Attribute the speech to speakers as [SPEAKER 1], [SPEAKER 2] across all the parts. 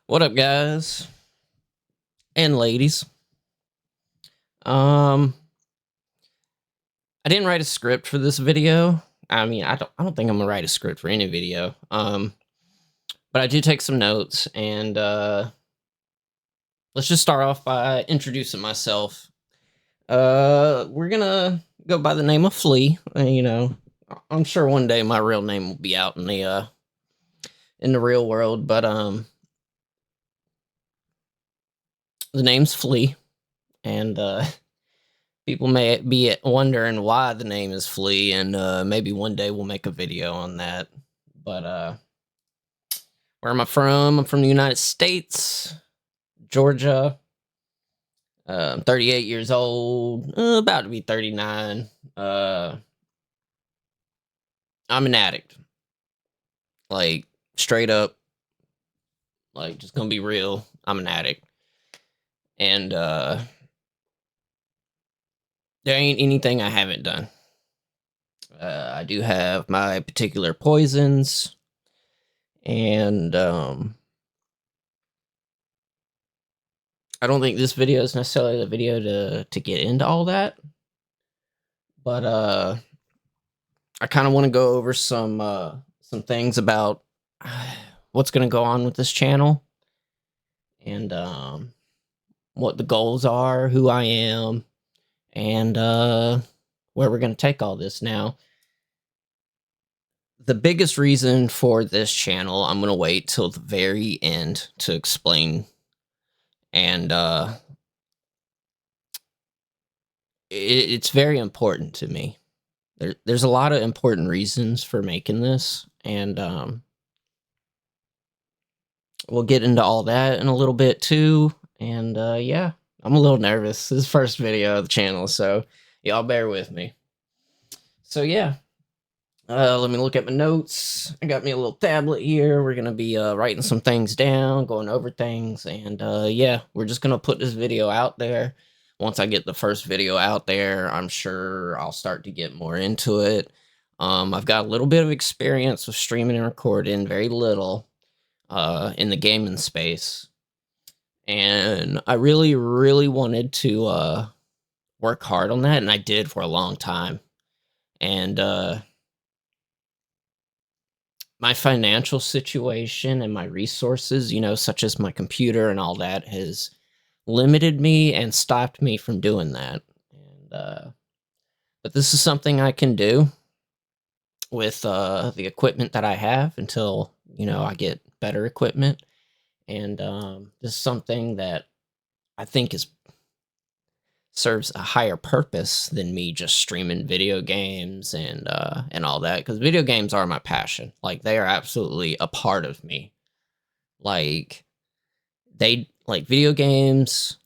[SPEAKER 1] What up, guys and ladies? Um, I didn't write a script for this video. I mean, I don't think I'm gonna write a script for any video. But I do take some notes, and let's just start off by introducing myself. We're gonna go by the name of Flea. I'm sure one day my real name will be out in the real world, but the name's Flea, and people may be wondering why the name is Flea, and maybe one day we'll make a video on that. But where am I from? I'm from the United States, Georgia. I'm 38 years old, about to be 39. I'm an addict, like straight up, like just gonna be real. I'm an addict, and there ain't anything I haven't done. I do have my particular poisons, and I don't think this video is necessarily the video to get into all that, but I kind of want to go over some things about what's going to go on with this channel, and what the goals are, who I am, and where we're going to take all this. Now, the biggest reason for this channel, I'm going to wait till the very end to explain, and it's very important to me. There's a lot of important reasons for making this, and we'll get into all that in a little bit too. And yeah, I'm a little nervous. This is the first video of the channel, so y'all bear with me. So yeah, let me look at my notes. I got me a little tablet here. We're gonna be writing some things down, going over things, and yeah, we're just gonna put this video out there. Once I get the first video out there, I'm sure I'll start to get more into it. I've got a little bit of experience with streaming and recording, very little, in the gaming space. And I really, really wanted to work hard on that, and I did for a long time. And my financial situation and my resources, such as my computer and all that, has limited me and stopped me from doing that. And but this is something I can do with the equipment that I have until I get better equipment. And this is something that I think serves a higher purpose than me just streaming video games and all that, because video games are my passion. Like, they are absolutely a part of me. Like, video games,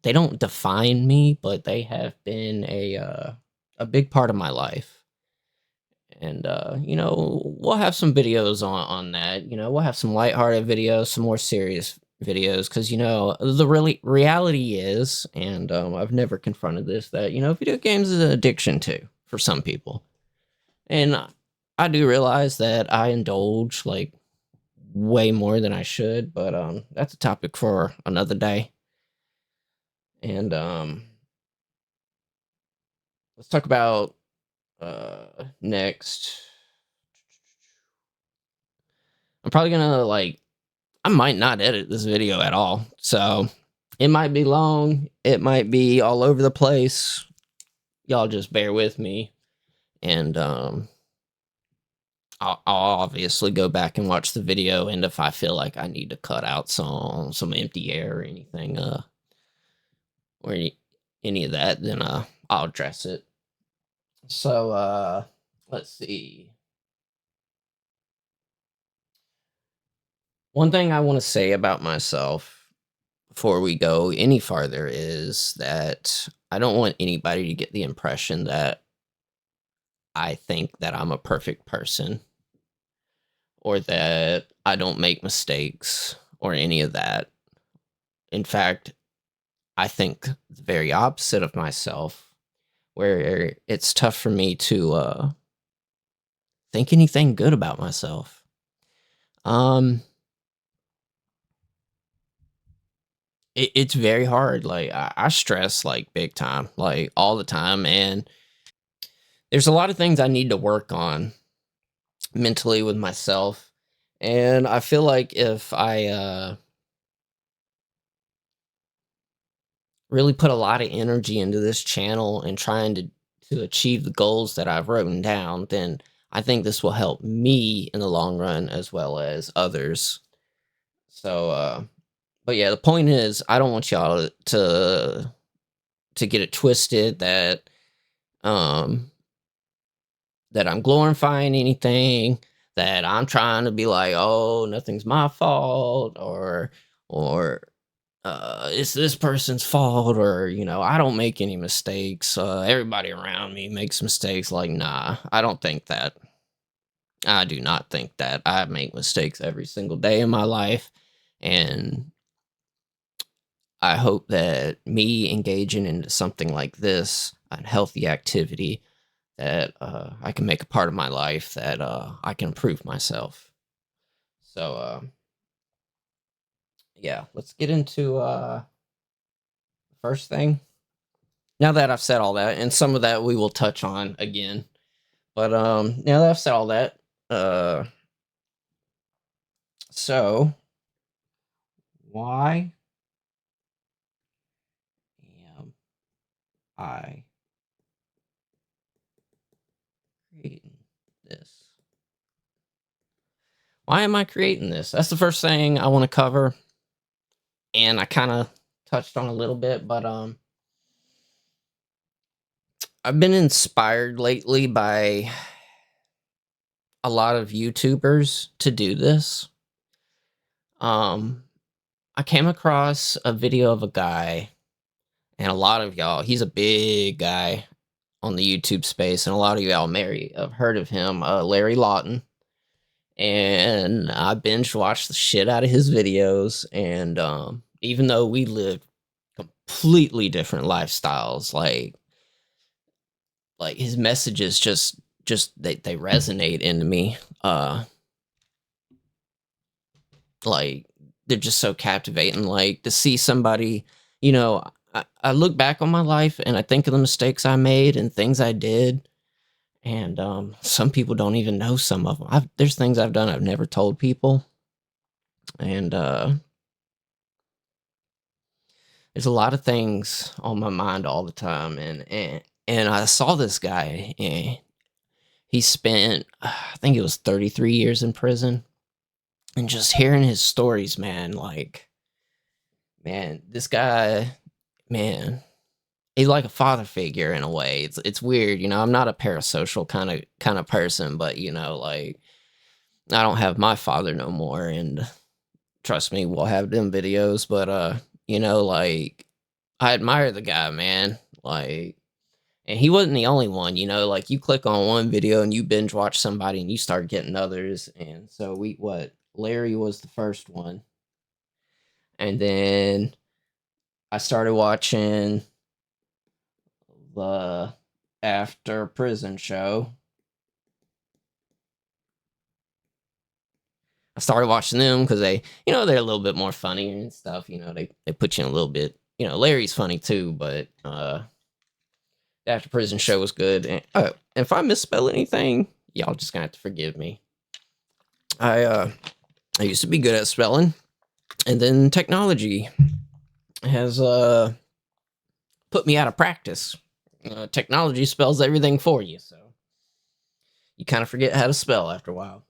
[SPEAKER 1] they don't define me, but they have been a big part of my life. And we'll have some videos on that. We'll have some lighthearted videos, some more serious videos, because the reality is, and I've never confronted this, that video games is an addiction too for some people. And I do realize that I indulge like way more than I should, but that's a topic for another day. And let's talk about next. I'm probably gonna I might not edit this video at all, so it might be long, it might be all over the place. Y'all just bear with me, and I'll obviously go back and watch the video, and if I feel like I need to cut out some empty air or anything, or any of that, then I'll address it. So let's see. One thing I want to say about myself before we go any farther is that I don't want anybody to get the impression that I think that I'm a perfect person, or that I don't make mistakes, or any of that. In fact, I think the very opposite of myself, where it's tough for me to think anything good about myself. it's very hard. Like I stress like big time, like all the time, and there's a lot of things I need to work on mentally with myself. And I feel like if I really put a lot of energy into this channel and trying to achieve the goals that I've written down, then I think this will help me in the long run as well as others. So but yeah, the point is I don't want y'all to get it twisted um that I'm glorifying anything, that I'm trying to be like, "Oh, nothing's my fault," or it's this person's fault, or I don't make any mistakes. Everybody around me makes mistakes. Like, nah, I don't think that. I do not think that. I make mistakes every single day in my life, and I hope that me engaging into something like this, a healthy activity, that I can make a part of my life, that I can improve myself. So, yeah, let's get into the first thing. Now that I've said all that, and some of that we will touch on again, but now that I've said all that, uh, so why am I creating this? Why am I creating this? That's the first thing I want to cover, and I kind of touched on a little bit, but I've been inspired lately by a lot of YouTubers to do this. Um, I came across a video of a guy, and a lot of y'all, he's a big guy on the YouTube space, and a lot of y'all may have heard of him, Larry Lawton. And I binge watched the shit out of his videos, and even though we live completely different lifestyles, like his messages just they resonate into me. Like they're just so captivating. Like to see somebody, you know, I look back on my life and I think of the mistakes I made and things I did. And some people don't even know some of them. There's things I've done I've never told people. And there's a lot of things on my mind all the time. And I saw this guy, and he spent, I think it was 33 years in prison. And just hearing his stories, man, like, man, this guy, man, he's like a father figure in a way. It's weird, I'm not a parasocial kind of person, but like I don't have my father no more, and trust me, we'll have them videos, but like I admire the guy, man. Like, and he wasn't the only one, like you click on one video and you binge watch somebody and you start getting others. And so Larry was the first one. And then I started watching the After Prison show. I started watching them because they're a little bit more funny and stuff. They put you in a little bit. Larry's funny too, but the After Prison show was good. And if I misspell anything, y'all just gonna have to forgive me. I used to be good at spelling, and then technology has put me out of practice. Technology spells everything for you, so you kind of forget how to spell after a while.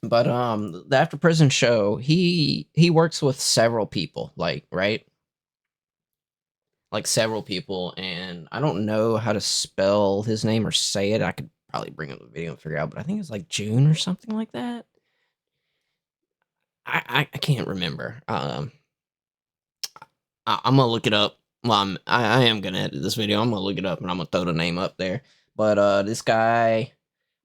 [SPEAKER 1] But the After Prison show, he works with several people, like, right? Like several people, and I don't know how to spell his name or say it. I could probably bring up the video and figure out, but I think it's like June or something like that. I can't remember. I'm gonna look it up. Well, I am gonna edit this video. I'm gonna look it up and I'm gonna throw the name up there. But this guy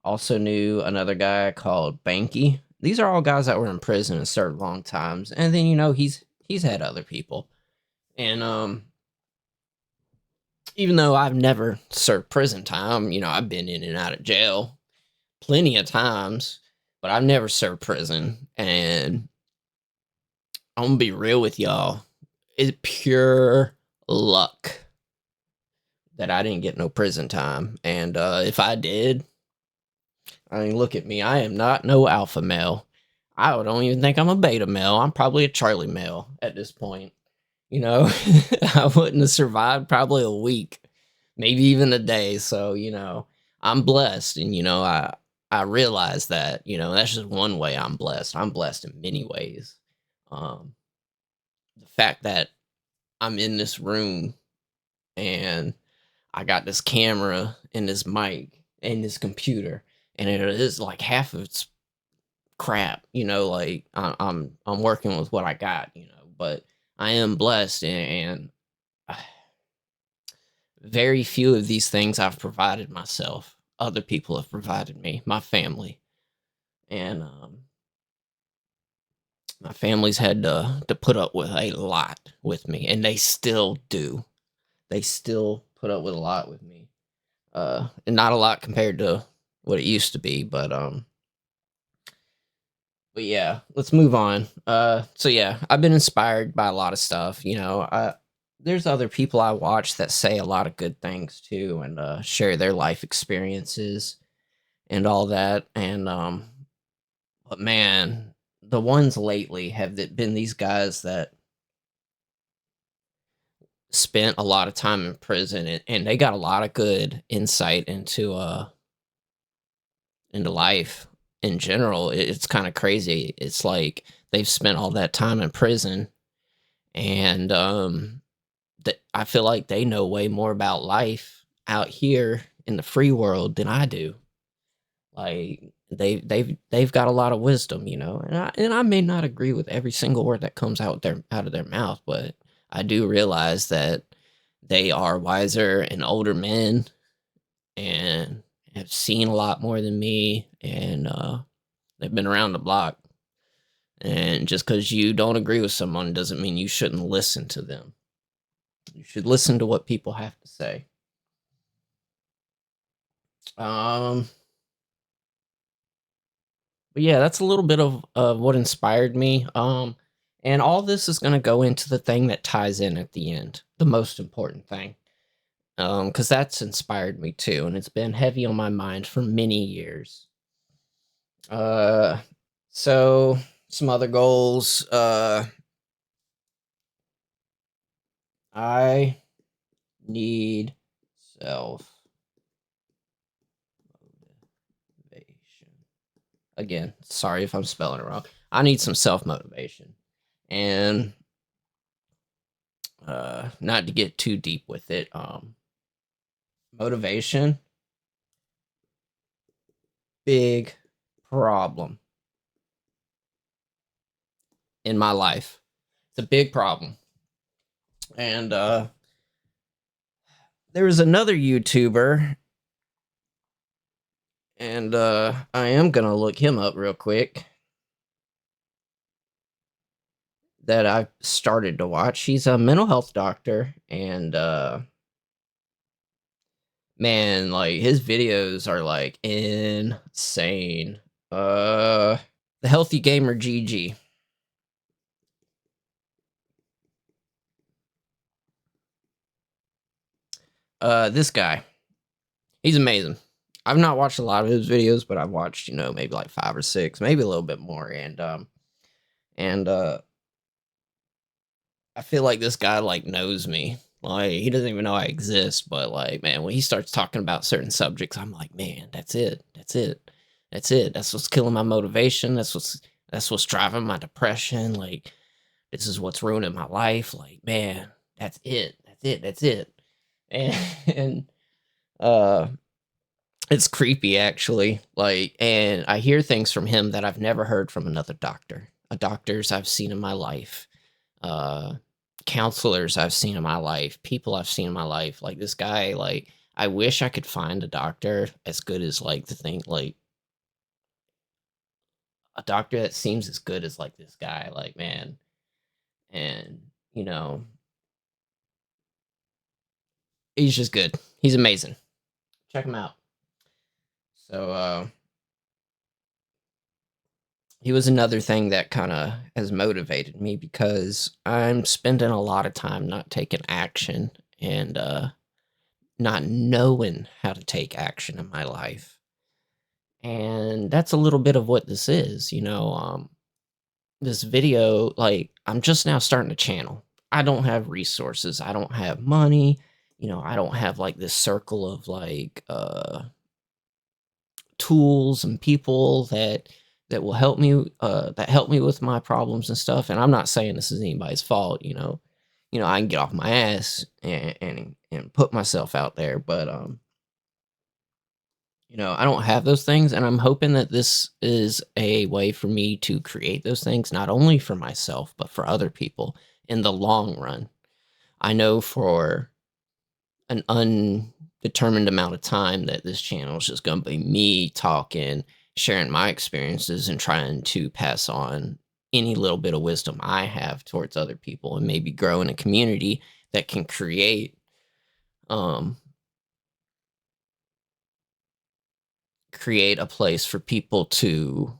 [SPEAKER 1] also knew another guy called Banky. These are all guys that were in prison and served long times. And then he's had other people. And even though I've never served prison time, I've been in and out of jail plenty of times, but I've never served prison. And I'm gonna be real with y'all. It's pure luck that I didn't get no prison time, and, if I did, I mean, look at me, I am not no alpha male. I don't even think I'm a beta male, I'm probably a Charlie male at this point, you know? I wouldn't have survived probably a week, maybe even a day, so, I'm blessed, and, I realize that, that's just one way I'm blessed. I'm blessed in many ways. Um, the fact that I'm in this room and I got this camera and this mic and this computer, and it is like half of it's crap, like I'm working with what I got, but I am blessed, and very few of these things I've provided myself. Other people have provided me, my family, and my family's had to put up with a lot with me, and they still do. They still put up with a lot with me. And not a lot compared to what it used to be, but yeah, let's move on. So yeah, I've been inspired by a lot of stuff. There's other people I watch that say a lot of good things too, and share their life experiences and all that. And but man, the ones lately have been these guys that spent a lot of time in prison, and they got a lot of good insight into life in general. It's kind of crazy. It's like they've spent all that time in prison, and that I feel like they know way more about life out here in the free world than I do. Like they've got a lot of wisdom, and I may not agree with every single word that comes out of their mouth, but I do realize that they are wiser and older men and have seen a lot more than me, and they've been around the block. And just because you don't agree with someone doesn't mean you shouldn't listen to them. You should listen to what people have to say. Um, but yeah, that's a little bit of what inspired me. And all this is going to go into the thing that ties in at the end, the most important thing. Because that's inspired me too, and it's been heavy on my mind for many years. Uh, so some other goals. I need self motivation. Again, sorry if I'm spelling it wrong. I need some self motivation, and not to get too deep with it. Motivation, big problem in my life. It's a big problem, and there was another YouTuber, and I am gonna look him up real quick. That I started to watch. He's a mental health doctor, and man, like his videos are like insane. Uh the Healthy Gamer GG. This guy. He's amazing. I've not watched a lot of his videos, but I've watched, maybe like 5 or 6, maybe a little bit more, and I feel like this guy like knows me. Like he doesn't even know I exist, but like man, when he starts talking about certain subjects, I'm like, man, that's it. That's it. That's it. That's what's killing my motivation. That's what's driving my depression. Like this is what's ruining my life. Like, man, that's it. That's it. That's it. And, and uh it's creepy actually. Like, and I hear things from him that I've never heard from another doctor. Doctors I've seen in my life. Uh counselors I've seen in my life, people I've seen in my life. Like this guy, like I wish I could find a doctor as good as like the thing, like a doctor that seems as good as like this guy. Like man, and you know, he's just good. He's amazing. Check him out. So he was another thing that kind of has motivated me because I'm spending a lot of time not taking action and not knowing how to take action in my life. And that's a little bit of what this is, this video, like, I'm just now starting a channel. I don't have resources. I don't have money. I don't have like this circle of like tools and people that will help me that help me with my problems and stuff. And I'm not saying this is anybody's fault, I can get off my ass and put myself out there, but I don't have those things, and I'm hoping that this is a way for me to create those things, not only for myself, but for other people in the long run. I know for an undetermined amount of time that this channel is just going to be me talking, sharing my experiences, and trying to pass on any little bit of wisdom I have towards other people, and maybe grow in a community that can um, create a place for people to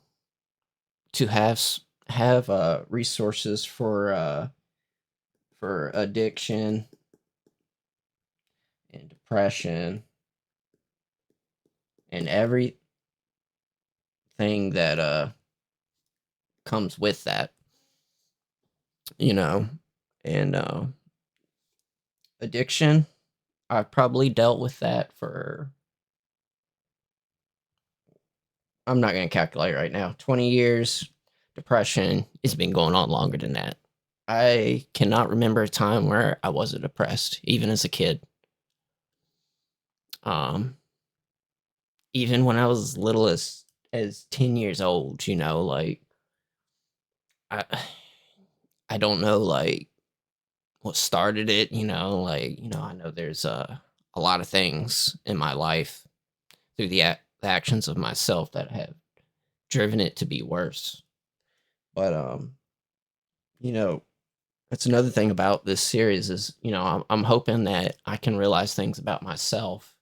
[SPEAKER 1] have resources for addiction and depression and everything that comes with that, you know. And addiction, I've probably dealt with that for, I'm not going to calculate right now, 20 years. Depression has been going on longer than that. I cannot remember a time where I wasn't depressed, even as a kid. Um, Even when I was as little as 10 years old, like I I don't know like what started it, like, I know there's a lot of things in my life through the actions of myself that have driven it to be worse. But you know, that's another thing about this series is, I'm hoping that I can realize things about myself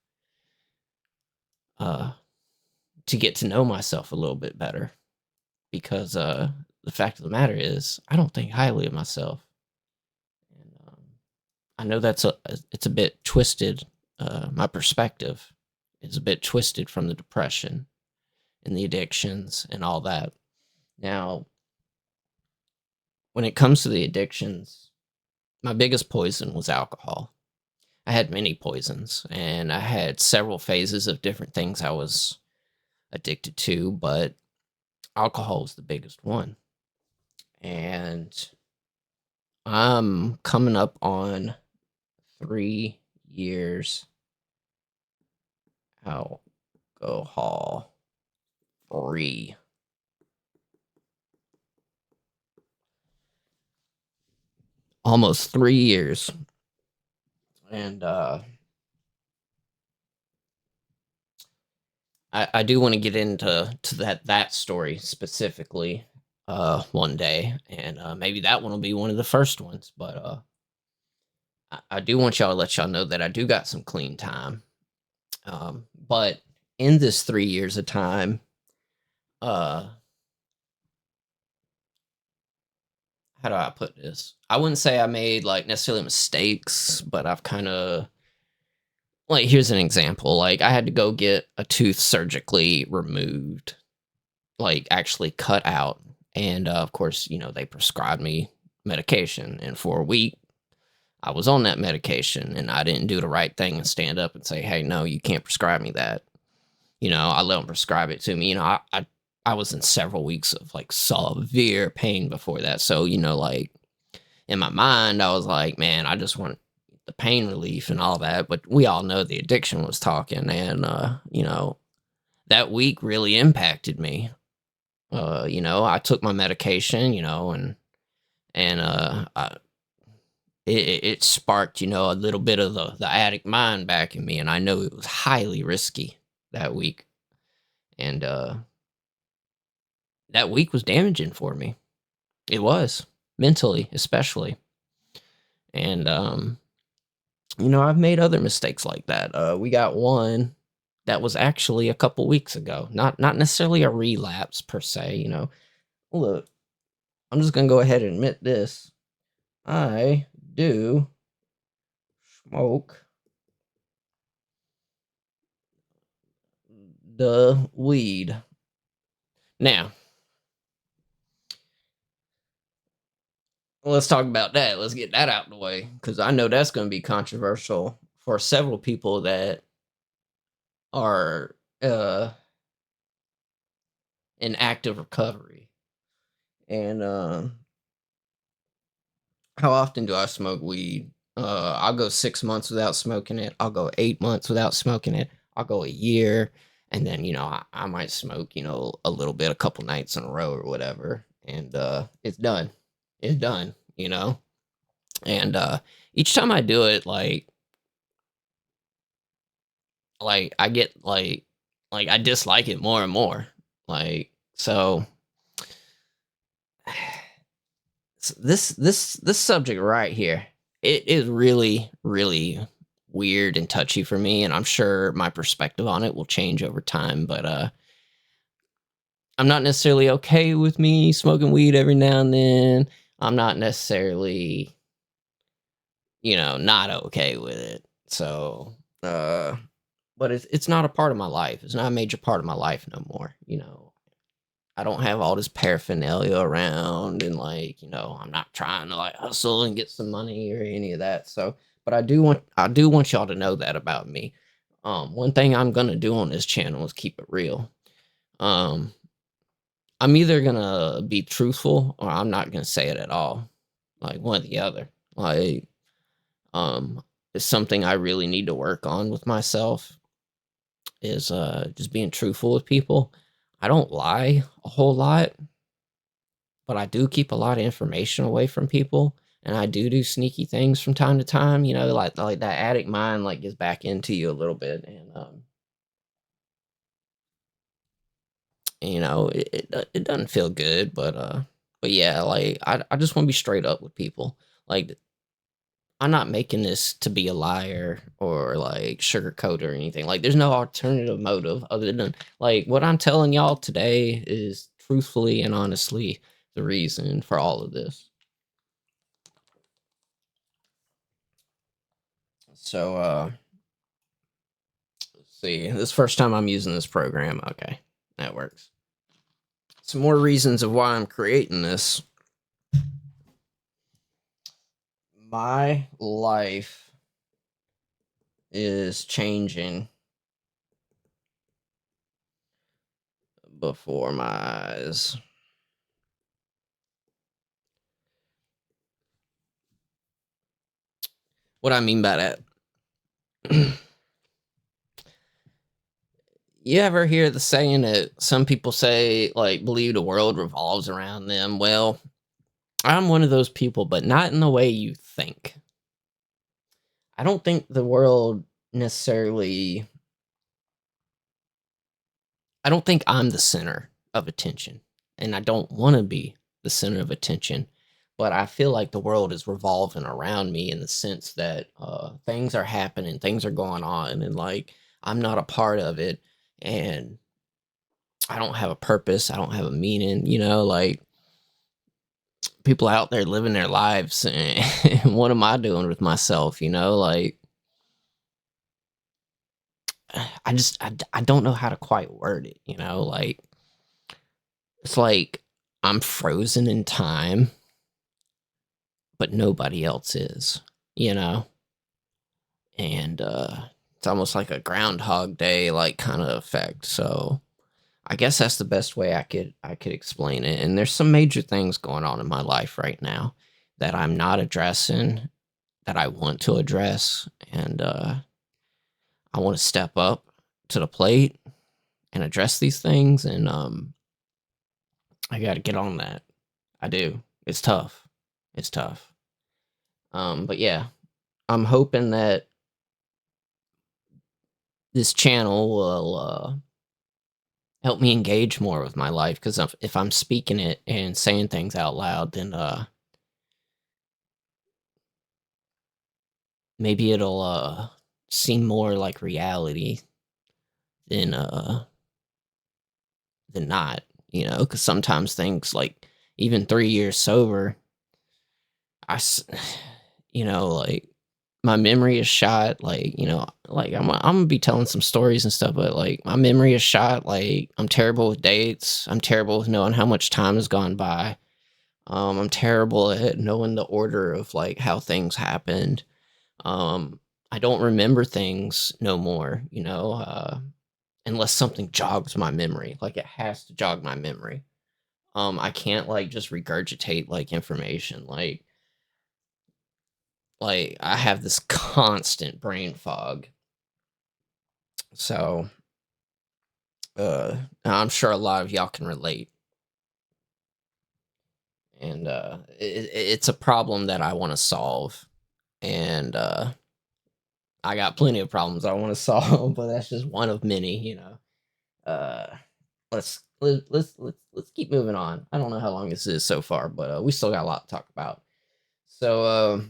[SPEAKER 1] uh to get to know myself a little bit better, because the fact of the matter is I don't think highly of myself. And I know it's a bit twisted. My perspective is a bit twisted from the depression and the addictions and all that. Now, when it comes to the addictions, my biggest poison was alcohol. I had many poisons, and I had several phases of different things I was addicted to, but alcohol was the biggest one. And I'm coming up on 3 years alcohol free. Almost 3 years. And I do want to get into that story specifically one day, and maybe that one will be one of the first ones. But I do want y'all to let y'all know that I do got some clean time. But in this 3 years of time, uh, how do I put this? I wouldn't say I made like necessarily mistakes, but I've kind of, like, here's an example. Like, I had to go get a tooth surgically removed, like actually cut out. And of course, they prescribed me medication. And for a week, I was on that medication, and I didn't do the right thing and stand up and say, hey, no, you can't prescribe me that. I let them prescribe it to me. I was in several weeks of like severe pain before that. So, like, in my mind, I was like, man, I just want the pain relief and all that. But we all know the addiction was talking. And, that week really impacted me. I took my medication, and it sparked, a little bit of the addict mind back in me. And I know it was highly risky that week. And that week was damaging for me. It was, mentally, especially. And I've made other mistakes like that. We got one that was actually a couple weeks ago. Not necessarily a relapse per se. Look, I'm just gonna go ahead and admit this. I do smoke the weed. Now, let's talk about that. Let's get that out of the way because I know that's going to be controversial for several people that are uh, in active recovery. And how often do I smoke weed? I'll go 6 months without smoking it. I'll go 8 months without smoking it. I'll go a year. And then, I might smoke, a little bit, a couple nights in a row or whatever. And it's done. It's done, And each time I do it, like I get like I dislike it more and more. Like so this subject right here, it is really, really weird and touchy for me, and I'm sure my perspective on it will change over time, but I'm not necessarily okay with me smoking weed every now and then. I'm not necessarily, not okay with it. So, but it's not a part of my life. It's not a major part of my life no more. I don't have all this paraphernalia around and I'm not trying to like hustle and get some money or any of that. So, but I do want y'all to know that about me. One thing I'm gonna do on this channel is keep it real. Um, I'm either gonna be truthful or I'm not gonna say it at all. Like one or the other. Like, um, it's something I really need to work on with myself is just being truthful with people. I don't lie a whole lot, but I do keep a lot of information away from people, and I do sneaky things from time to time, like that addict mind, like, gets back into you a little bit, and, it doesn't feel good, but yeah, like, I just wanna be straight up with people. Like, I'm not making this to be a liar or, like, sugarcoat or anything. Like, there's no alternative motive other than like, what I'm telling y'all today is truthfully and honestly the reason for all of this. So, let's see. This first time I'm using this program. Okay, that works. Some more reasons of why I'm creating this. My life is changing before my eyes. What I mean by that, you ever hear the saying that some people say, like, believe the world revolves around them? Well, I'm one of those people, but not in the way you think. I don't think the world necessarily I don't think I'm the center of attention, and I don't wanna be the center of attention, but I feel like the world is revolving around me in the sense that, things are happening, things are going on, and, like, I'm not a part of it, and I don't have a purpose, I don't have a meaning, like, people out there living their lives, and what am I doing with myself, like, I don't know how to quite word it, like, it's like I'm frozen in time, but nobody else is, you know? And, it's almost like a Groundhog Day, like, kinda effect, so I guess that's the best way I could explain it, and there's some major things going on in my life right now that I'm not addressing, that I want to address, and, I wanna step up to the plate and address these things, and, I gotta get on that. I do. It's tough. It's tough. But yeah, I'm hoping that this channel will help me engage more with my life because if I'm speaking it and saying things out loud, then maybe it'll seem more like reality than not. Because sometimes things like even 3 years sober, I, s- like my memory is shot. Like, like I'm gonna be telling some stories and stuff, but like my memory is shot. Like I'm terrible with dates. I'm terrible with knowing how much time has gone by. I'm terrible at knowing the order of like how things happened. I don't remember things no more, unless something jogs my memory. Like it has to jog my memory. I can't like just regurgitate like information. Like I have this constant brain fog. So I'm sure a lot of y'all can relate. And it's a problem that I want to solve. And I got plenty of problems I want to solve, but that's just one of many. Uh, let's keep moving on. I don't know how long this is so far, but we still got a lot to talk about. So,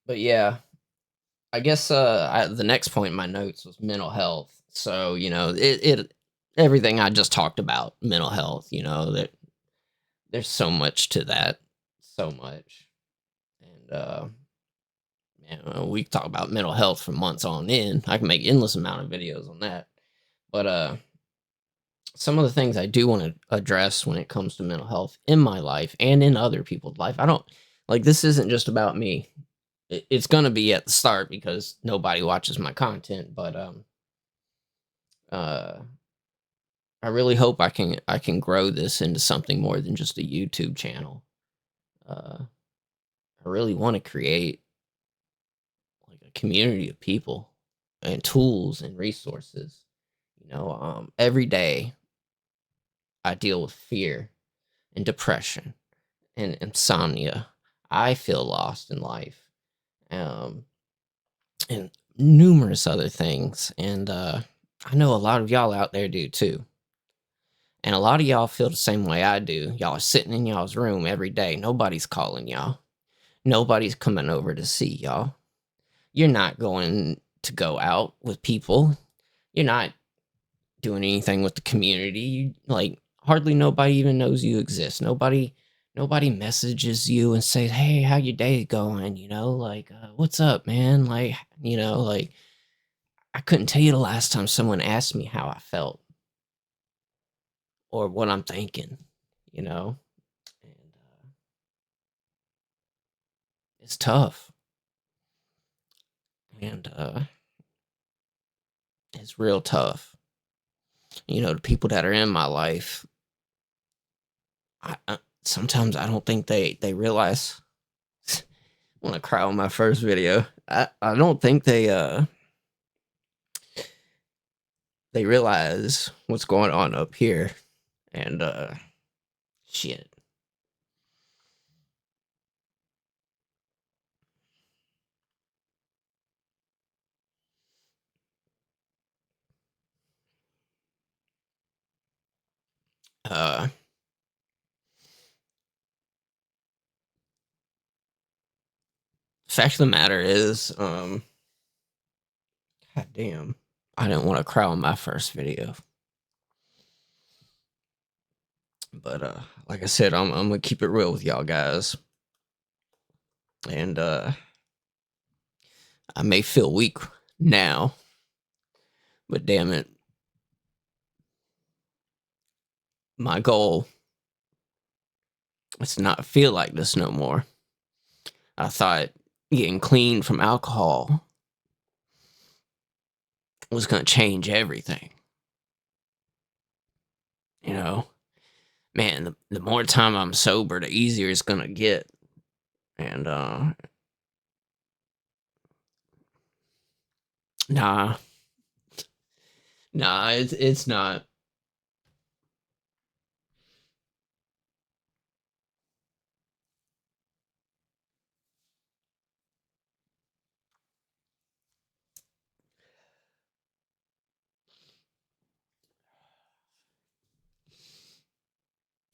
[SPEAKER 1] but yeah, I guess the next point in my notes was mental health. So it everything I just talked about mental health. That there's so much to that, so much, and man, we can talk about mental health for months on end. I can make endless amount of videos on that, but some of the things I do want to address when it comes to mental health in my life and in other people's life. I don't like this isn't just about me. It's gonna be at the start because nobody watches my content, but uh I really hope I can grow this into something more than just a YouTube channel. I really want to create like a community of people and tools and resources. Every day I deal with fear and depression and insomnia. I feel lost in life, um, and numerous other things. And I know a lot of y'all out there do too. And a lot of y'all feel the same way I do. Y'all are sitting in y'all's room every day. Nobody's calling y'all. Nobody's coming over to see y'all. You're not going to go out with people. You're not doing anything with the community. Like hardly nobody even knows you exist. Nobody messages you and says, "Hey, how your day going?" Like, "What's up, man?" Like, like I couldn't tell you the last time someone asked me how I felt or what I'm thinking. You know, and it's tough, and it's real tough. The people that are in my life, sometimes I don't think they realize. I want to cry on my first video. I don't think they realize what's going on up here, and shit. Uh, Fact of the matter is, god damn, I didn't want to cry on my first video, but like I said, I'm gonna keep it real with y'all guys, and I may feel weak now, but damn it, my goal is to not feel like this no more. I thought getting clean from alcohol was gonna change everything. You know, man, the more time I'm sober, the easier it's gonna get. And nah, nah, it's not.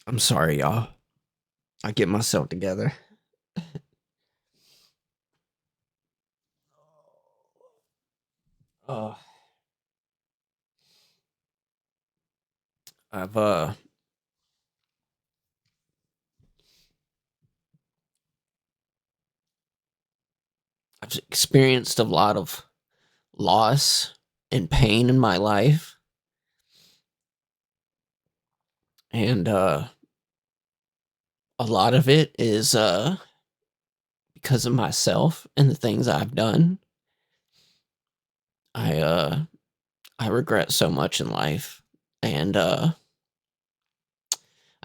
[SPEAKER 1] I'm sorry, y'all. I get myself together. Oh, I've I've experienced a lot of loss and pain in my life, and a lot of it is because of myself and the things I've done. I uh I regret so much in life, and I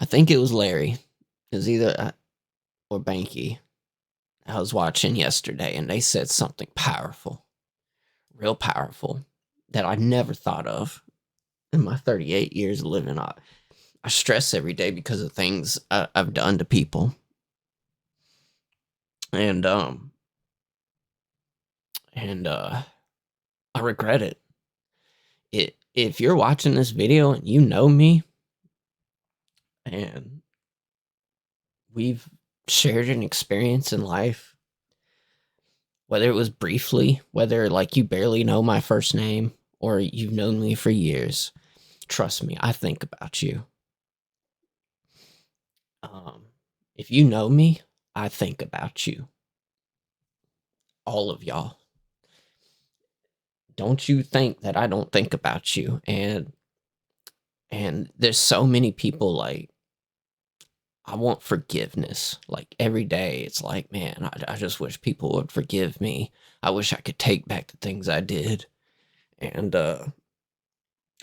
[SPEAKER 1] think it was Larry. It was either or Banky. I was watching yesterday, and they said something powerful, real powerful, that I never thought of in my 38 years of living. I stress every day because of things I've done to people, and and I regret it. If you're watching this video and you know me, and we've shared an experience in life, whether it was briefly, whether like you barely know my first name or you've known me for years, trust me, I think about you. Um, if you know me, I think about you, all of y'all. Don't you think that I don't think about you? And there's so many people like I want forgiveness. Like every day, it's like, man, I just wish people would forgive me. I wish I could take back the things I did. And the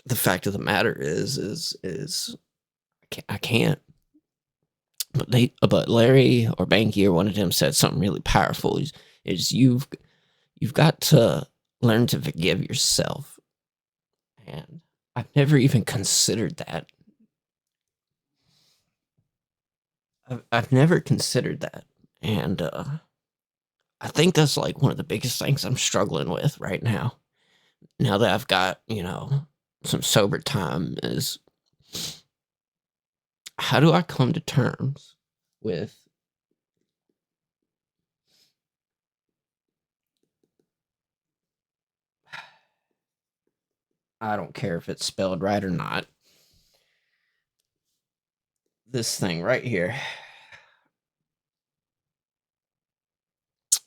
[SPEAKER 1] fact of the matter is I can't. But Larry or Banky or one of them said something really powerful. Is you've got to learn to forgive yourself. And I've never even considered that. I've never considered that. And I think that's like one of the biggest things I'm struggling with right now. Now that I've got, some sober time is how do I come to terms with I don't care if it's spelled right or not. This thing right here.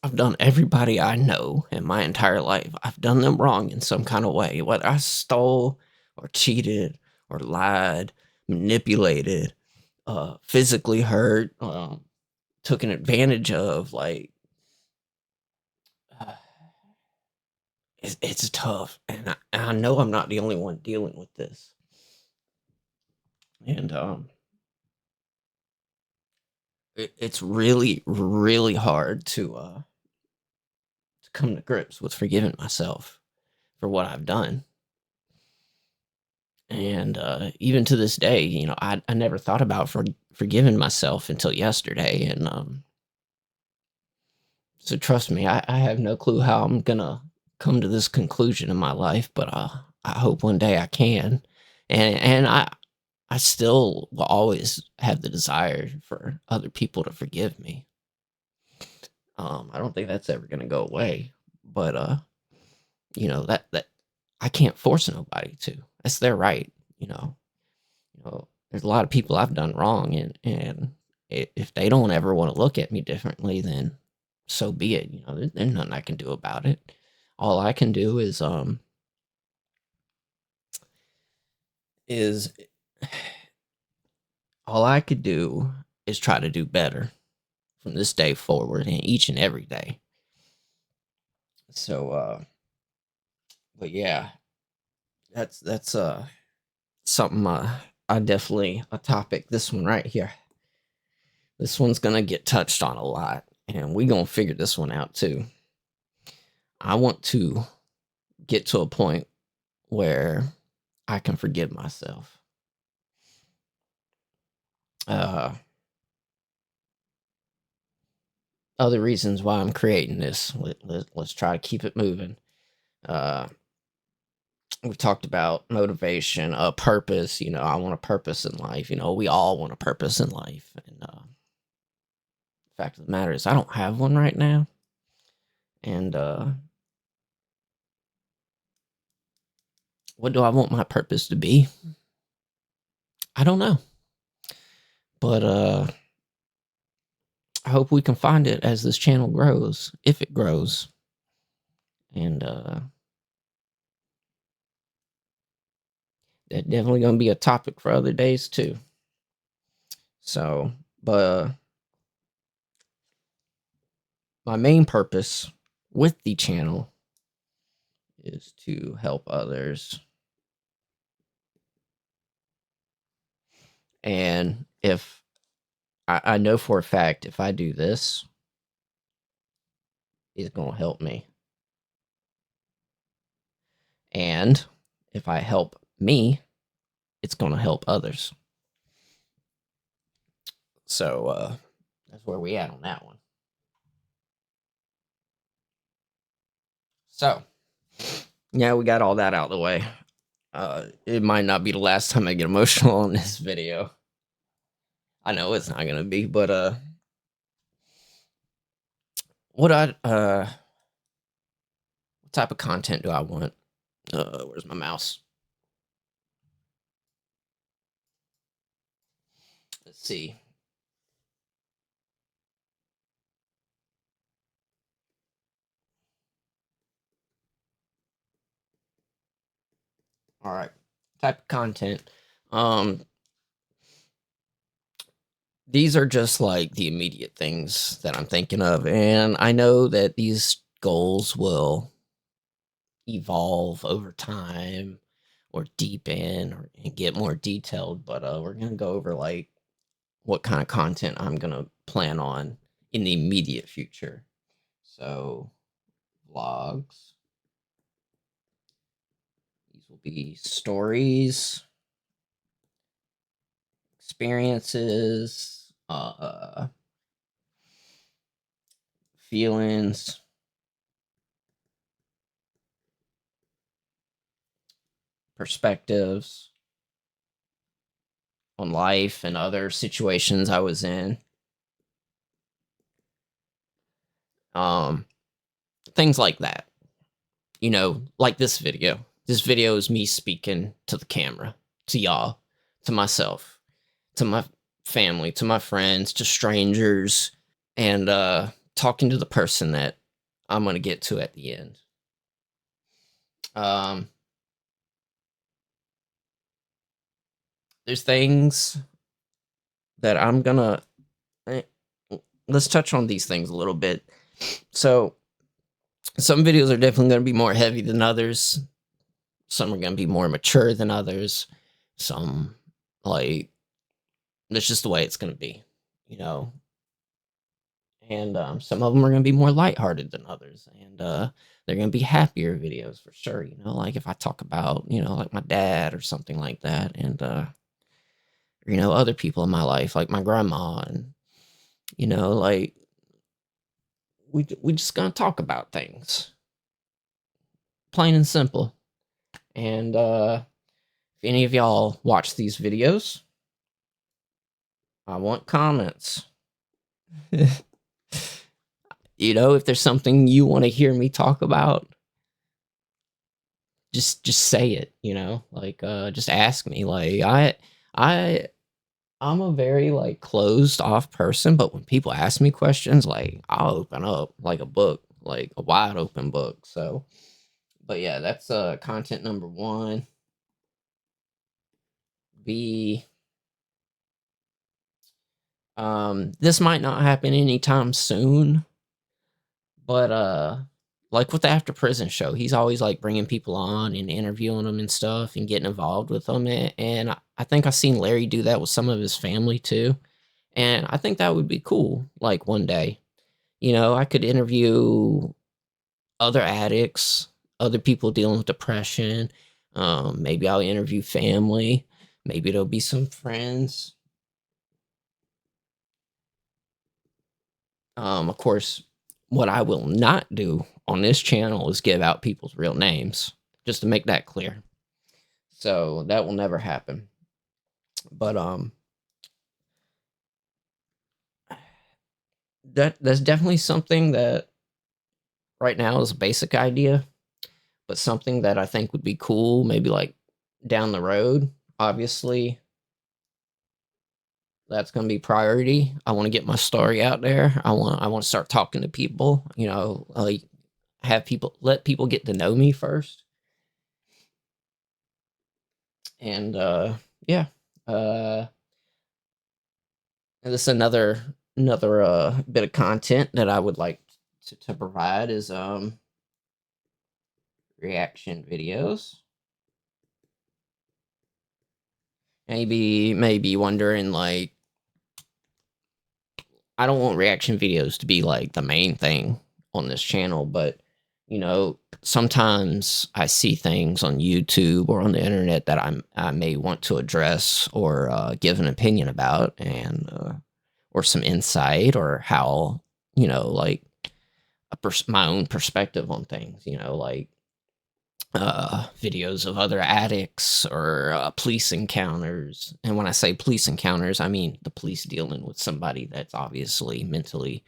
[SPEAKER 1] I've done everybody I know in my entire life. I've done them wrong in some kind of way, whether I stole or cheated or lied, manipulated, physically hurt, took an advantage of. Like, uh, it's tough, and I know I'm not the only one dealing with this. And it's really, really hard to come to grips with forgiving myself for what I've done. And even to this day, I never thought about forgiving myself until yesterday. And so trust me, I have no clue how I'm gonna come to this conclusion in my life, but I hope one day I can. And I still will always have the desire for other people to forgive me. I don't think that's ever gonna go away. But that I can't force nobody to. That's their right, you know. There's a lot of people I've done wrong, and if they don't ever want to look at me differently, then so be it. There's nothing I can do about it. All I can do is all I could do is try to do better from this day forward and each and every day. So but yeah, that's something I definitely a topic, this one right here. This one's gonna get touched on a lot, and we gonna figure this one out too. I want to get to a point where I can forgive myself. Uh, Other reasons why I'm creating this. Let's try to keep it moving. Uh, we've talked about motivation, purpose. I want a purpose in life. We all want a purpose in life. And the fact of the matter is, I don't have one right now. And what do I want my purpose to be? I don't know, but I hope we can find it as this channel grows, if it grows, and that's definitely gonna be a topic for other days too. So, but my main purpose with the channel is to help others. And if I know for a fact, if I do this, it's going to help me. And if I help me, it's going to help others. So that's where we at on that one. So, yeah, we got all that out of the way. It might not be the last time I get emotional on this video. I know it's not gonna be, but what type of content do I want? Where's my mouse? Let's see. All right, type of content. Um, these are just like the immediate things that I'm thinking of, and I know that these goals will evolve over time or deepen or and get more detailed. But we're gonna go over like what kind of content I'm gonna plan on in the immediate future. So vlogs. These will be stories, experiences, feelings, perspectives on life and other situations I was in. Um, things like that. You know, like this video. This video is me speaking to the camera, to y'all, to myself, to my family, to my friends, to strangers, and talking to the person that I'm gonna get to at the end. Um, there's things that I'm gonna eh, let's touch on these things a little bit. So some videos are definitely gonna be more heavy than others. Some are gonna be more mature than others. Some like that's just the way it's gonna be, you know. And some of them are gonna be more lighthearted than others, and they're gonna be happier videos for sure. You know, like if I talk about like my dad or something like that, and other people in my life like my grandma, and like we just gonna talk about things, plain and simple. And if any of y'all watch these videos, I want comments. If there's something you want to hear me talk about, just say it, like just ask me. Like I'm a very like closed off person, but when people ask me questions, like I'll open up like a book, like a wide open book. So but yeah, that's content number 1. B, this might not happen anytime soon, but like with the After Prison show, he's always like bringing people on and interviewing them and stuff and getting involved with them. And I think I've seen Larry do that with some of his family too. And I think that would be cool. Like one day, I could interview other addicts, other people dealing with depression. Maybe I'll interview family. Maybe there'll be some friends. Of course, what I will not do on this channel is give out people's real names, just to make that clear. So that will never happen. But that's definitely something that right now is a basic idea, but something that I think would be cool, maybe like down the road, obviously. That's gonna be priority. I wanna get my story out there. I wanna start talking to people, like, have people let people get to know me first, and, yeah, uh, and this is another bit of content that I would like to provide is, reaction videos. Maybe wondering, like, I don't want reaction videos to be like the main thing on this channel, but sometimes I see things on YouTube or on the internet that I may want to address or give an opinion about, and or some insight, or how like my own perspective on things. Like videos of other addicts, or police encounters. And when I say police encounters, I mean the police dealing with somebody that's obviously mentally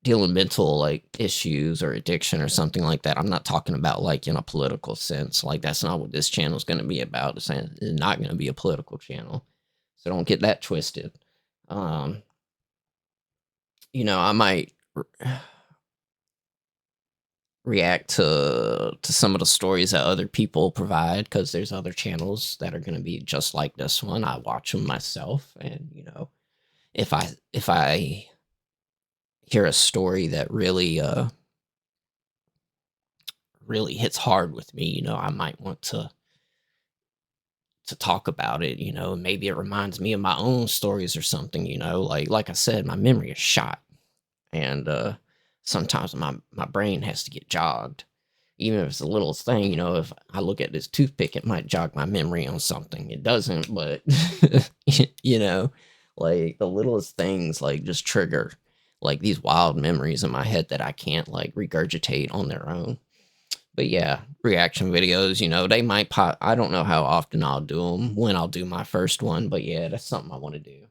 [SPEAKER 1] dealing mental like issues or addiction or something like that. I'm not talking about like in a political sense. Like, that's not what this channel is going to be about. It's not going to be a political channel, so don't get that twisted. Um, I might react to some of the stories that other people provide, because there's other channels that are going to be just like this one. I watch them myself, and if I hear a story that really hits hard with me, I might want to talk about it. Maybe it reminds me of my own stories or something. Like I said, my memory is shot, and sometimes my brain has to get jogged, even if it's the littlest thing. If I look at this toothpick, it might jog my memory on something. It doesn't, but you know, like the littlest things like just trigger like these wild memories in my head that I can't like regurgitate on their own. But yeah, reaction videos, they might pop. I don't know how often I'll do them, when I'll do my first one, but yeah, that's something I want to do.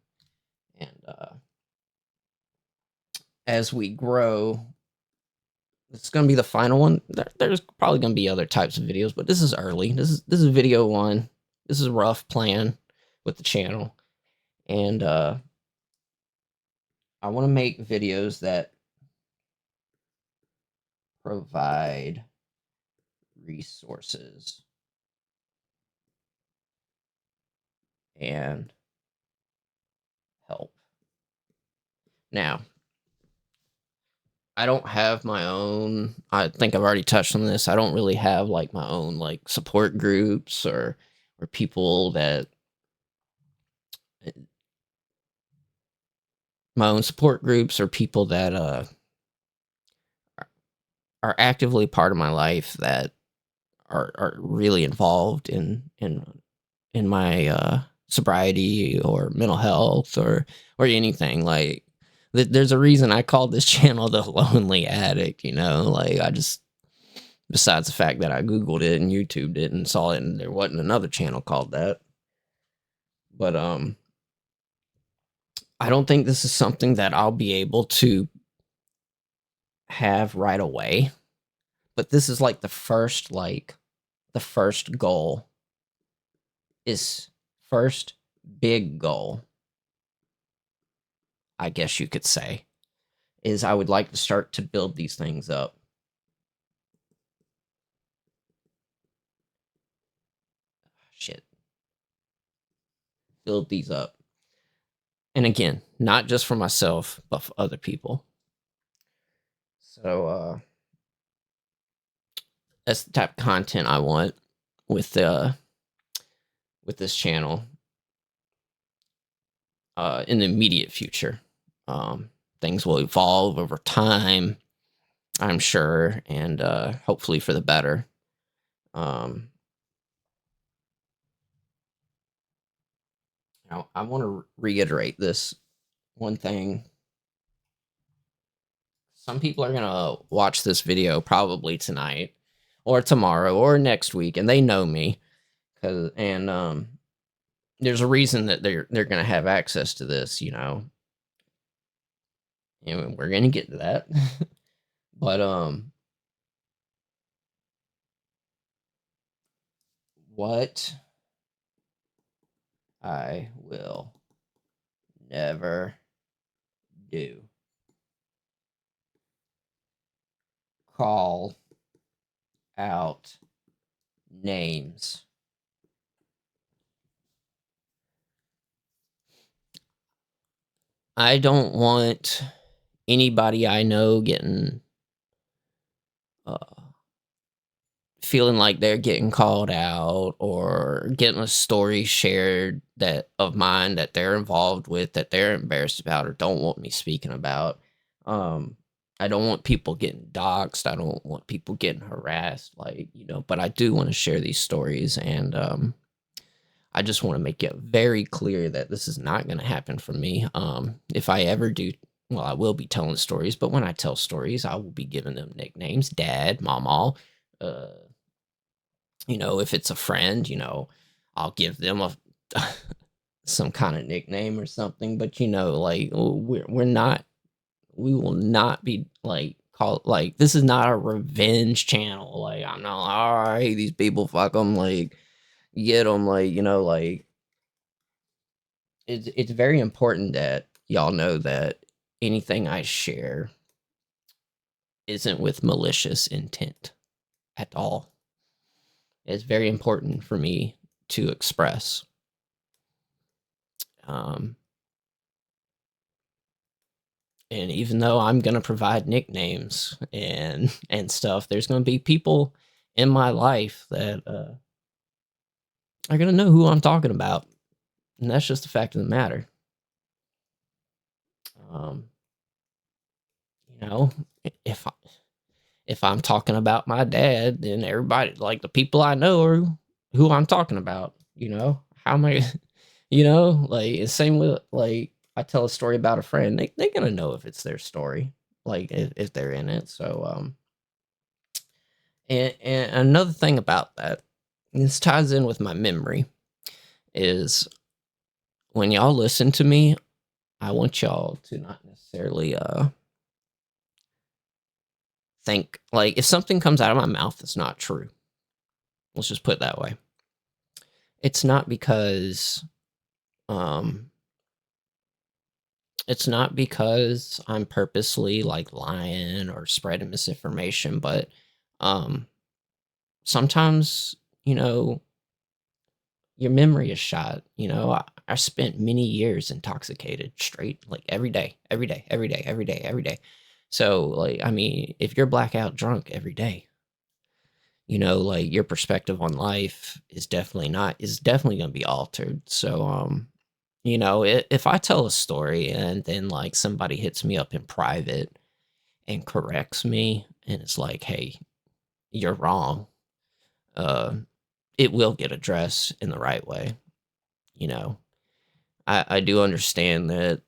[SPEAKER 1] And as we grow, it's gonna be the final one. There's probably gonna be other types of videos, but this is early. This is video one. This is a rough plan with the channel, and I want to make videos that provide resources and help. Now, I don't have my own. I think I've already touched on this. I don't really have like my own like support groups, or people that my own support groups, or people that are actively part of my life, that are really involved in my sobriety or mental health, or anything. Like, there's a reason I called this channel the Lonely Addict. Like, I just, besides the fact that I googled it and YouTubed it and saw it, and there wasn't another channel called that. But I don't think this is something that I'll be able to have right away. But this is like the first goal, is first big goal, I guess you could say, is I would like to start to build these things up. Shit. Build these up. And again, not just for myself, but for other people. So that's the type of content I want with this channel in the immediate future. Things will evolve over time, I'm sure, and hopefully for the better. Um, I want to reiterate this one thing. Some people are gonna watch this video probably tonight, or tomorrow, or next week, and they know me, and there's a reason that they're gonna have access to this, and we're gonna get to that. But what I will never do. Call out names. I don't want anybody I know getting uh, feeling like they're getting called out or getting a story shared that of mine that they're involved with that they're embarrassed about or don't want me speaking about. Um, I don't want people getting doxxed. I don't want people getting harassed, like, but I do want to share these stories, and I just want to make it very clear that this is not going to happen for me. If I ever do, well, I will be telling stories, but when I tell stories, I will be giving them nicknames: Dad, Mama. Uh, if it's a friend, I'll give them a some kind of nickname or something. But like we will not be like called like this is not a revenge channel. Like I'm not like, all right, these people fuck them, like get them, like like it's very important that y'all know that anything I share isn't with malicious intent at all. It's very important for me to express. Um, and even though I'm gonna provide nicknames and stuff, there's gonna be people in my life that are gonna know who I'm talking about, and that's just the fact of the matter. Um, you know, if if I'm talking about my dad, then everybody, like the people I know, are who I'm talking about. How am I? Like same with like I tell a story about a friend, they're gonna know if it's their story, like if they're in it. So and another thing about that, this ties in with my memory, is when y'all listen to me, I want y'all to not necessarily think like if something comes out of my mouth that's not true. Let's just put it that way. It's not because um it's not because I'm purposely like lying or spreading misinformation, but um sometimes, your memory is shot. I spent many years intoxicated straight, like every day, every day, every day, every day, every day. So, like, I mean, if you're blackout drunk every day, like your perspective on life is definitely going to be altered. So, if I tell a story and then like somebody hits me up in private and corrects me and it's like, hey, you're wrong, uh, it will get addressed in the right way. You know, I do understand that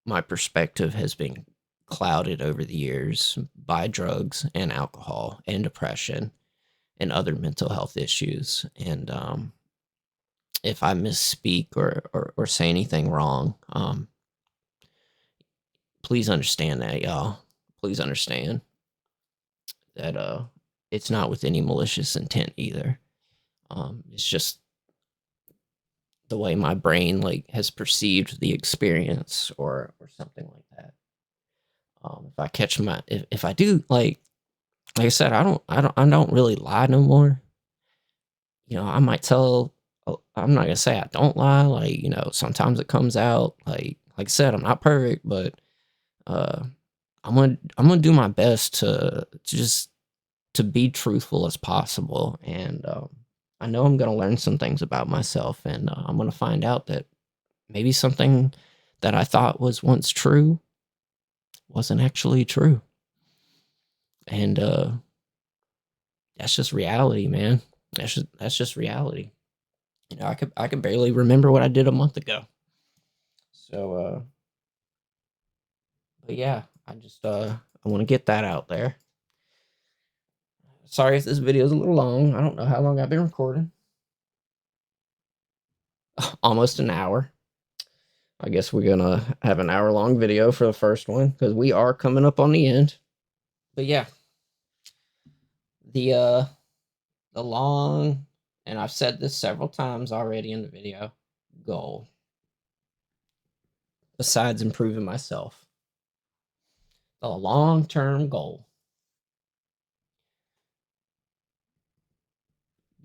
[SPEAKER 1] my perspective has been clouded over the years by drugs and alcohol and depression and other mental health issues. And if I misspeak or say anything wrong, please understand that, y'all. Please understand that it's not with any malicious intent either. It's just the way my brain like has perceived the experience or something like that. If I catch my if I do like I said, I don't really lie no more. I might tell. I'm not gonna say I don't lie. Like sometimes it comes out. Like I said, I'm not perfect, but uh, I'm gonna do my best to just to be truthful as possible. And I know I'm gonna learn some things about myself, and I'm gonna find out that maybe something that I thought was once true wasn't actually true. And that's just reality, man. That's just reality. I could barely remember what I did a month ago. So but yeah, I want to get that out there. Sorry if this video is a little long. I don't know how long I've been recording. Almost an hour. I guess we're gonna have an hour long video for the first one because we are coming up on the end. But yeah, the the long, and I've said this several times already in the video, goal besides improving myself, a long-term goal,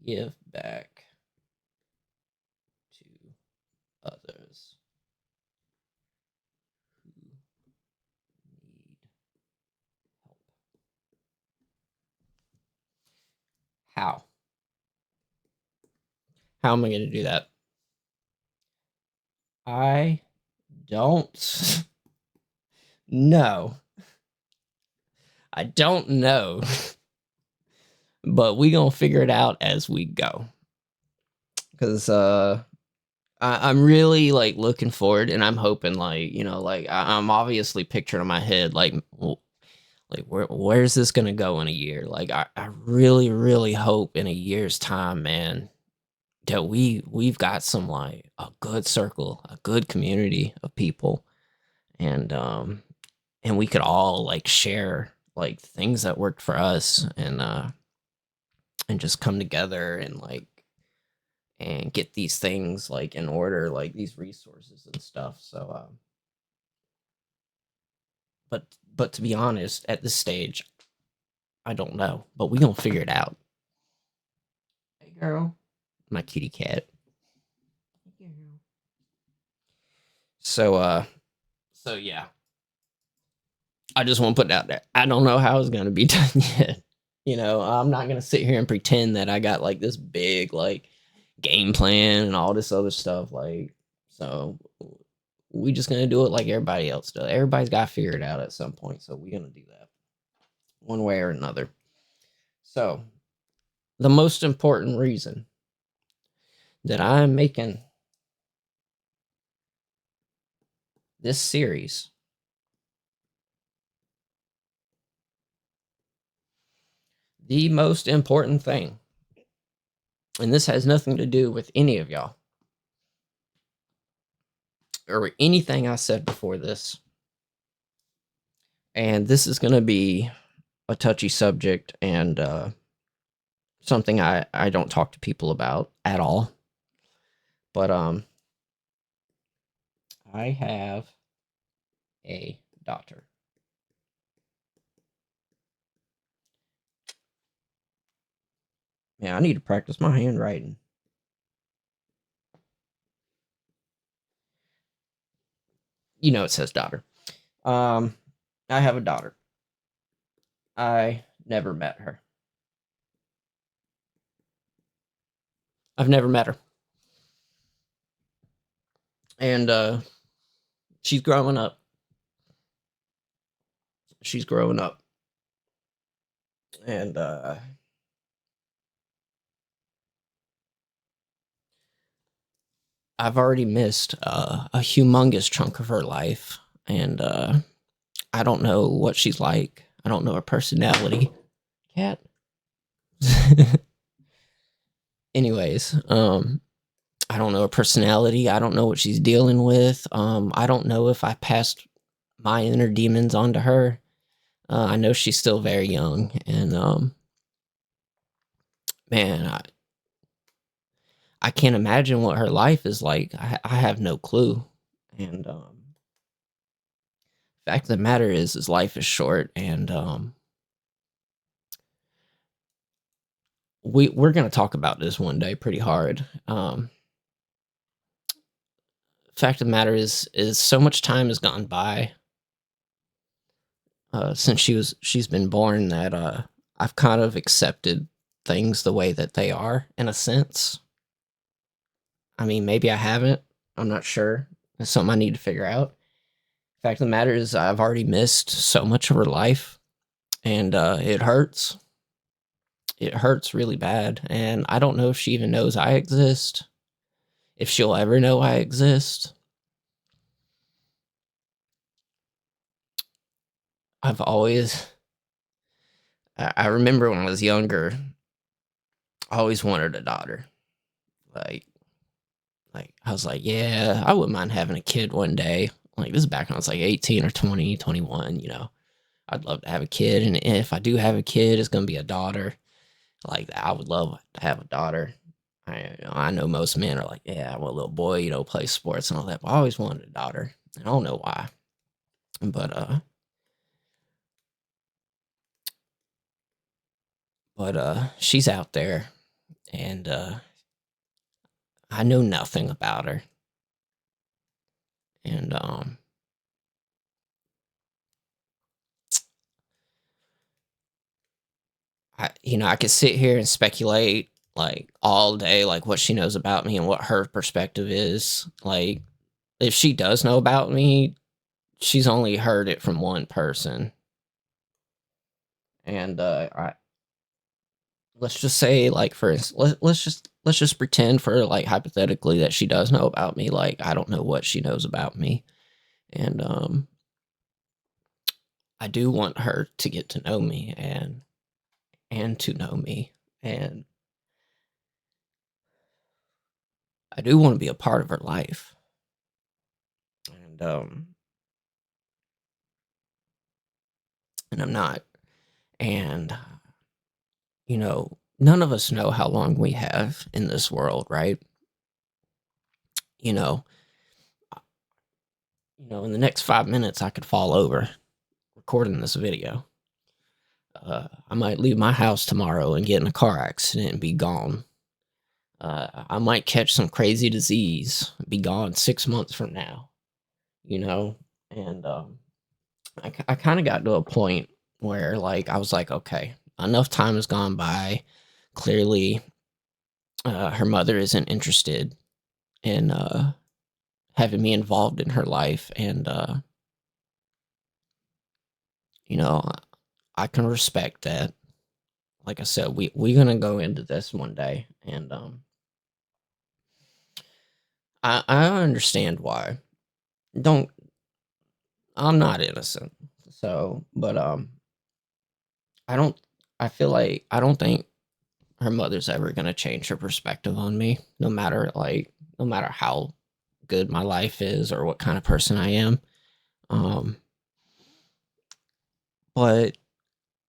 [SPEAKER 1] give back to others who need help. How? How am I going to do that? I don't know. I don't know. But we gonna figure it out as we go. Cause I'm really like looking forward, and I'm hoping like like I'm obviously picturing in my head like like where's this gonna go in a year? Like I really hope in a year's time, man, that we've got some like a good circle, a good community of people, and we could all like share like things that worked for us, and just come together and like and get these things like in order, like these resources and stuff. So but to be honest, at this stage, I don't know, but we gonna figure it out. Hey girl, my kitty cat. Hey, girl. So yeah, I just want to put it out there. I don't know how it's gonna be done yet. I'm not gonna sit here and pretend that I got like this big like game plan and all this other stuff. Like, so we just gonna do it like everybody else does. Everybody's got to figure it out at some point. So we're gonna do that one way or another. So the most important reason that I'm making this series, the most important thing, and this has nothing to do with any of y'all or anything I said before this. And this is going to be a touchy subject and something I don't talk to people about at all. But I have a daughter. Man, I need to practice my handwriting. It says daughter. I have a daughter. I never met her. I've never met her. And she's growing up. She's growing up. And I've already missed a humongous chunk of her life. And I don't know what she's like. I don't know her personality. Cat. Anyways, I don't know her personality. I don't know what she's dealing with. I don't know if I passed my inner demons onto her. I know she's still very young, and man, I can't imagine what her life is like. I have no clue. And fact of the matter is life is short, and we're gonna talk about this one day pretty hard. Fact of the matter is so much time has gone by since she's been born that I've kind of accepted things the way that they are in a sense. I mean, maybe I haven't. I'm not sure. That's something I need to figure out. Fact of the matter is, I've already missed so much of her life, and it hurts. It hurts really bad, and I don't know if she even knows I exist, if she'll ever know I exist. I've always, I remember when I was younger, I always wanted a daughter. Like, I was like, yeah, I wouldn't mind having a kid one day. Like, this is back when I was like 18 or 20, 21, I'd love to have a kid. And if I do have a kid, it's going to be a daughter. Like, I would love to have a daughter. I know most men are like, yeah, well, little boy, play sports and all that. But I always wanted a daughter. I don't know why, but she's out there, and I know nothing about her, and I could sit here and speculate like all day, like what she knows about me and what her perspective is. Like, if she does know about me, she's only heard it from one person, and let's just say, like, let's just pretend for like hypothetically that she does know about me. Like, I don't know what she knows about me, and I do want her to get to know me and to know me, and I do want to be a part of her life, and and I'm not, and none of us know how long we have in this world, right? You know, in the next 5 minutes, I could fall over recording this video. I might leave my house tomorrow and get in a car accident and be gone. I might catch some crazy disease, be gone 6 months from now, you know? And I kind of got to a point where, like, I was like, okay, enough time has gone by. Clearly, her mother isn't interested in having me involved in her life. And, you know, I can respect that. Like I said, we're gonna go into this one day, and I understand why. Don't I'm not innocent. So, but I don't I feel like I don't think her mother's ever gonna change her perspective on me, no matter how good my life is or what kind of person I am. Um, but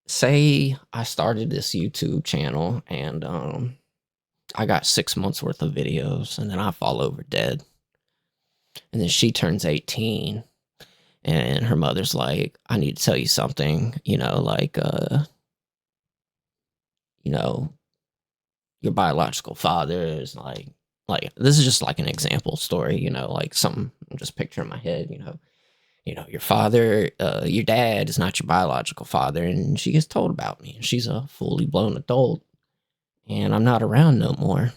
[SPEAKER 1] say I started this YouTube channel, and I got 6 months worth of videos, and then I fall over dead. And then she turns 18, and her mother's like, I need to tell you something, like, you know, your biological father is like this is just like an example story, like something I'm just picturing in my head, your father, your dad is not your biological father, and she gets told about me. She's a fully blown adult, and I'm not around no more.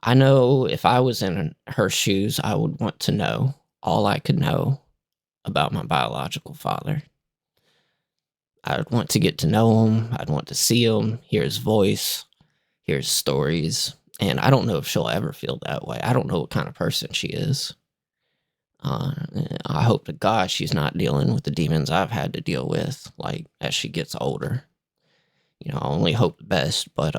[SPEAKER 1] I know if I was in her shoes, I would want to know all I could know about my biological father. I'd want to get to know him. I'd want to see him, hear his voice, hear his stories. And I don't know if she'll ever feel that way. I don't know what kind of person she is. Uh, I hope to God she's not dealing with the demons I've had to deal with, like, as she gets older. I only hope the best, but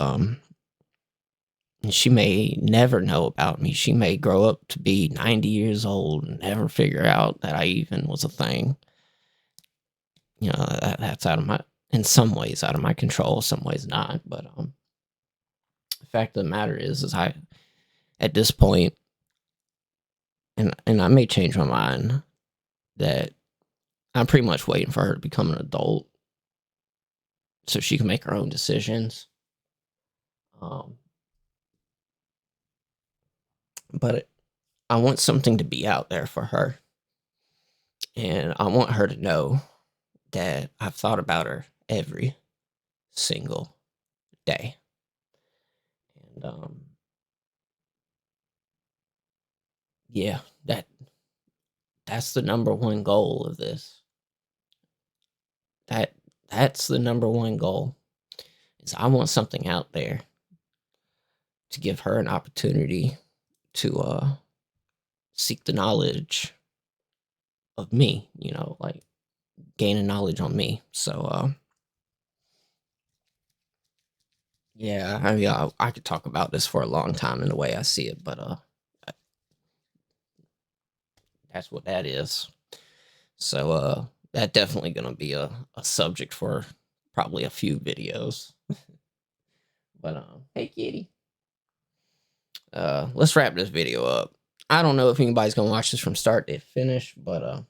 [SPEAKER 1] she may never know about me. She may grow up to be 90 years old and never figure out that I even was a thing. That's out of my, in some ways, out of my control, some ways not. But the fact of the matter is I, at this point, and I may change my mind, that I'm pretty much waiting for her to become an adult so she can make her own decisions. Um, but I want something to be out there for her, and I want her to know that I've thought about her every single day. And yeah, that's the number one goal of this. That that's the number one goal, is I want something out there to give her an opportunity to seek the knowledge of me, like gaining knowledge on me. So yeah, I mean, I could talk about this for a long time in the way I see it, but that's what that is. So that definitely gonna be a subject for probably a few videos. But hey, kitty. let's wrap this video up. I don't know if anybody's gonna watch this from start to finish, but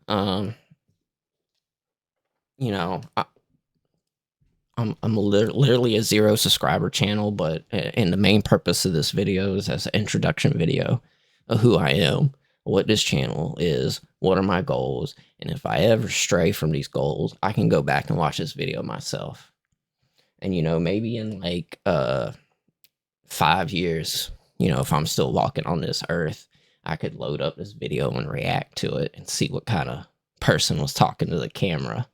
[SPEAKER 1] um, you know, I'm literally a 0 subscriber channel, but and the main purpose of this video is as an introduction video of who I am, what this channel is, what are my goals, and if I ever stray from these goals, I can go back and watch this video myself. And maybe in like 5 years, if I'm still walking on this earth, I could load up this video and react to it and see what kind of person was talking to the camera.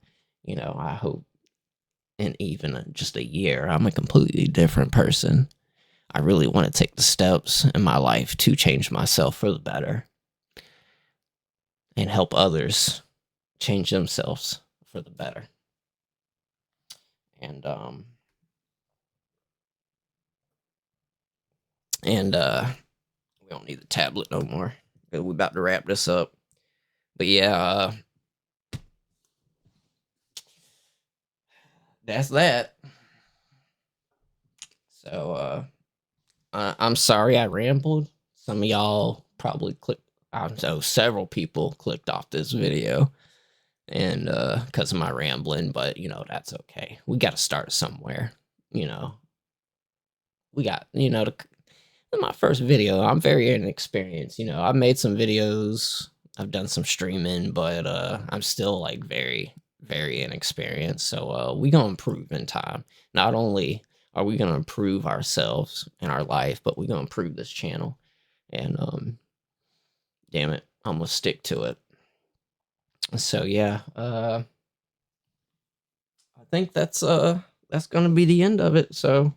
[SPEAKER 1] I hope in even just a year, I'm a completely different person. I really want to take the steps in my life to change myself for the better and help others change themselves for the better. And we don't need the tablet no more. We're about to wrap this up. But yeah, that's that. So I'm sorry I rambled. Some of y'all probably clicked. I know several people clicked off this video and because of my rambling, but that's okay. We got to start somewhere. We got my first video. I'm very inexperienced. I've made some videos. I've done some streaming, but I'm still like very, very inexperienced. So we gonna improve in time. Not only are we gonna improve ourselves in our life, but we gonna improve this channel. And damn it, I'm gonna stick to it. So yeah, I think that's gonna be the end of it. So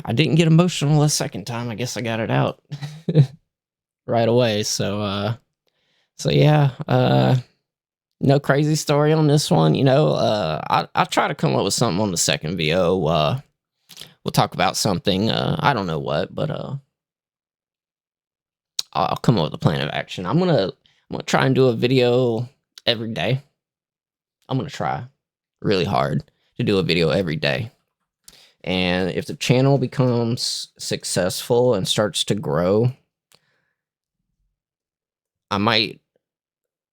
[SPEAKER 1] I didn't get emotional a second time. I guess I got it out right away. So yeah, no crazy story on this one. I'll try to come up with something on the second video. We'll talk about something. I don't know what, but I'll come up with a plan of action. I'm gonna try and do a video every day. I'm gonna try really hard to do a video every day. And if the channel becomes successful and starts to grow, I might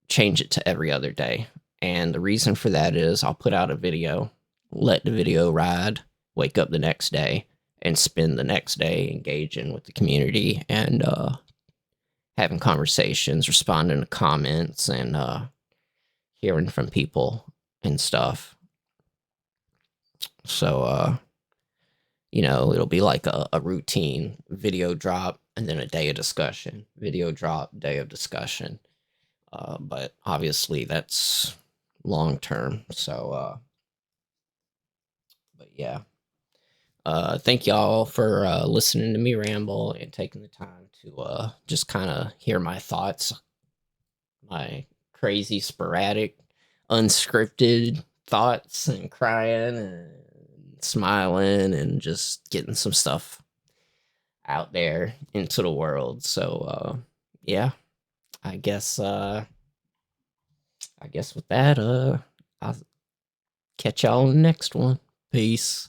[SPEAKER 1] change it to every other day. And the reason for that is I'll put out a video, let the video ride, wake up the next day, and spend the next day engaging with the community and having conversations, responding to comments, and hearing from people and stuff. So, it'll be like a routine video drop and then a day of discussion, video drop, day of discussion. But obviously that's long term. So, but yeah. Thank y'all for listening to me ramble and taking the time to just kind of hear my thoughts, my crazy, sporadic, unscripted thoughts, and crying and smiling and just getting some stuff out there into the world. So, yeah, I guess with that, I'll catch y'all in the next one. Peace.